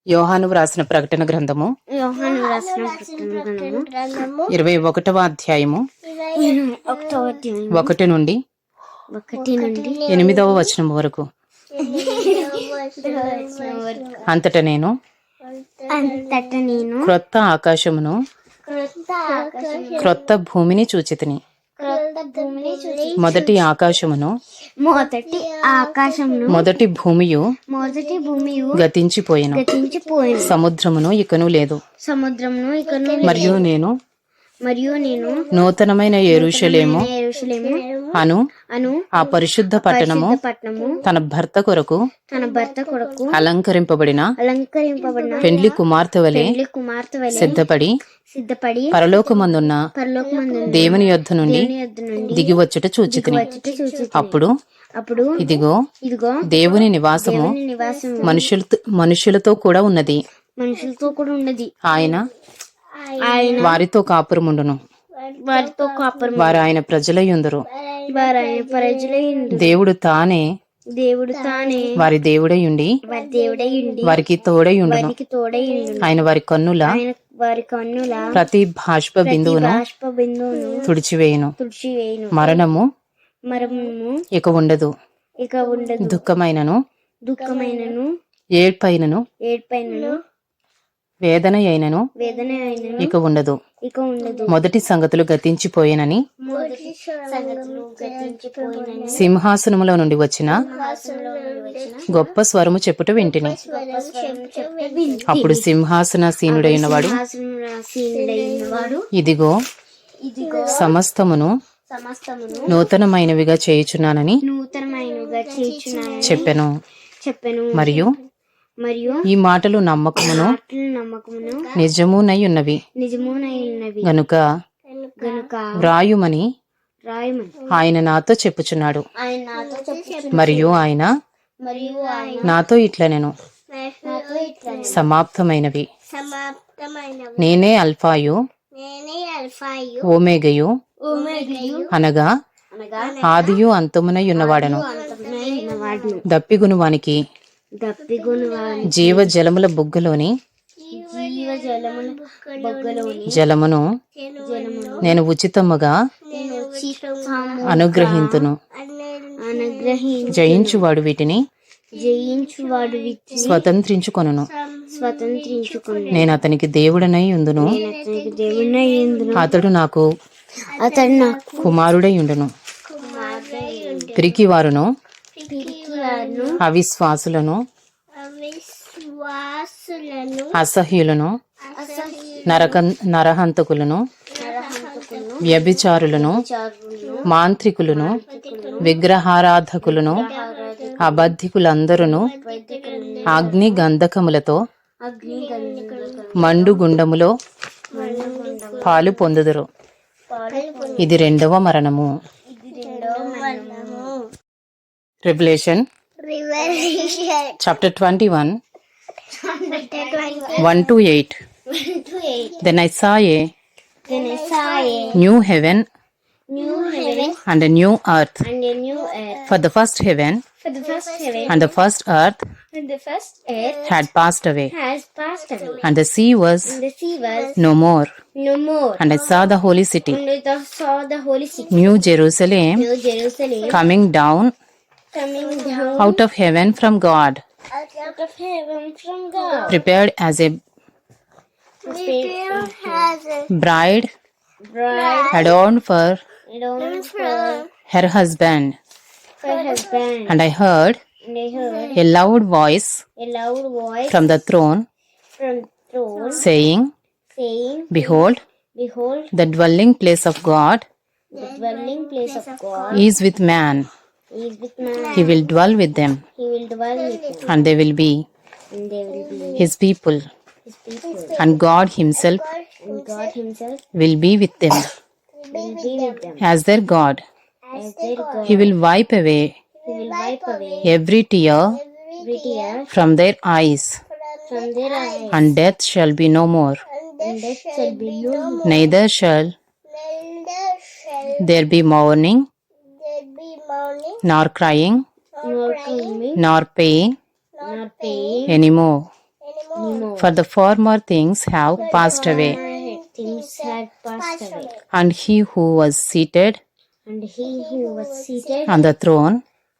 యోహాను వ్రాసిన ప్రకటన గ్రంథము 21వ అధ్యాయము 1 నుండి 8వ వచనం వరకు. అంతట నేను క్రొత్త ఆకాశమును క్రొత్త భూమిని చూచితిని. మొదటి ఆకాశమును మొదటి భూమియు గతించిపోయెను, సముద్రమును ఇకను లేదు. మరియు నేను నూతనమైన యెరూషలేము అను ఆ పరిశుద్ధ పట్టణము తన భర్త కొరకు అలంకరింపబడిన పెండ్లి కుమార్తె వలె సిద్ధపడి పరలోకమందున్న దేవుని యొద్ద నుండి దిగివచ్చుట చూచితిని. అప్పుడు ఇదిగో దేవుని నివాసము మనుషులతో కూడా ఉన్నది. ఆయన వారితో కాపురముండును, వారు ఆయన ప్రజలయ్యుందురు. దేవుడు తానే వారి దేవుడై ఉండి వారికి తోడై ఉండును. ఆయన వారి కన్నుల ప్రతి బాష్ప బిందువును తుడిచివేయును. మరణము ఇక ఉండదు, దుఃఖమైనను ఏడ్పైనను వేదన అయినను ఇక ఉండదు. మొదటి సంగతులు గతించిపోయేనని సింహాసనములో నుండి వచ్చిన గొప్ప స్వరము చెప్పుట వింటిని. అప్పుడు సింహాసనాసీనుడైనవాడు, ఇదిగో సమస్తమును నూతనమైనవిగా చేయుచున్నానని చెప్పెను. మరియు ఈ మాటలు నమ్మకమును నిజమునై ఉన్నవి గనుక వ్రాయుమని ఆయన నాతో చెప్పుచున్నాడు. మరియు ఆయన నాతో ఇట్లనెను, సమాప్తమైనవి. నేనే అల్ఫాయు ఓమేగయు, అనగా ఆదియు అంతమునై ఉన్నవాడను. దప్పిగొనువానికి జీవ జలముల బుగ్గలోని జలమును నేను ఉచితముగా అనుగ్రహింతును. జయించువాడు వీటిని స్వతంత్రించుకొనును. నేను అతనికి దేవుడనై ఉందును, అతడు నాకు కుమారుడై ఉండును. పిరికివారును అవిశ్వాసులను అసహ్యులను నరహంతకులను వ్యభిచారులను మాంత్రికులను విగ్రహారాధకులను అబద్ధికులందరూ అగ్ని గంధకములతో మండుగుండములో పాలు పొందుదురు. ఇది రెండవ మరణము. Revelation chapter 21 1 to 8. Then I saw a new heaven and a new earth. For the first heaven and the first earth had passed away, and the sea was no more. And I saw the holy city, New Jerusalem, coming down out of heaven from God, prepared as a bride adorned for her husband. And I heard a loud voice from the throne saying, Behold, the dwelling place of God is with man. He will dwell with them, and they will be his people, and God himself will be with them as their God. He will wipe away every tear from their eyes, and death shall be no more. Neither shall there be mourning, nor crying, nor pain anymore, For the former things have passed away. Things had passed away. And he who was seated And he who was seated on the throne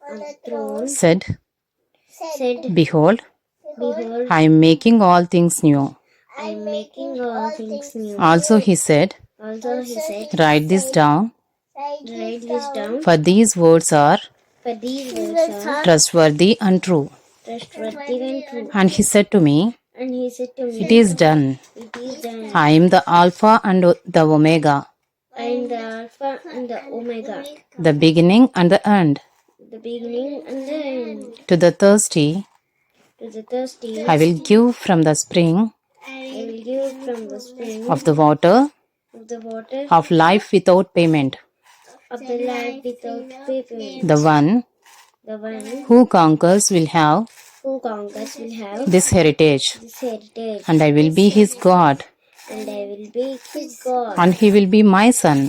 on the throne said, said, Behold, Behold, I am making all things new. I am making all things new. Also he said, Also he said, Write this down, Write this down, for these words are for these words are trustworthy and true. trustworthy and true. And he said to me, And he said to me, It is done. It is done. I am the Alpha and the Omega, I am the Alpha and the Omega, the beginning and the end. the beginning and the end. To the thirsty, To the thirsty, I will give from the spring I will give from the spring of the water of the water of life without payment. of the life without payment. The one The one who conquers will have who conquers will have this heritage, this heritage, and I will be his God, and I will be his God, and he will be my son.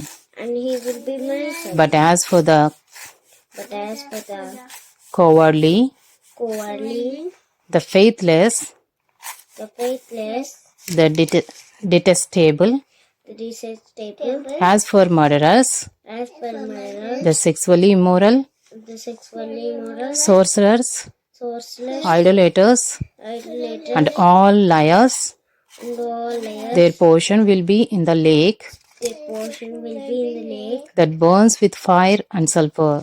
and he will be my son. But as for the cowardly, Cowardly, the faithless, the faithless, the detestable, the detestable, as for murderers, as per murderers, the sexually immoral, the sexually immoral, sorcerers, sorcerers, idolaters, idolaters, and all liars, and all liars. their portion will be in the lake Their portion will be in the lake that burns with fire and sulfur,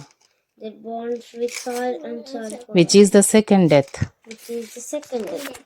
that burns with fire and sulfur, which is the second death. which is the second death.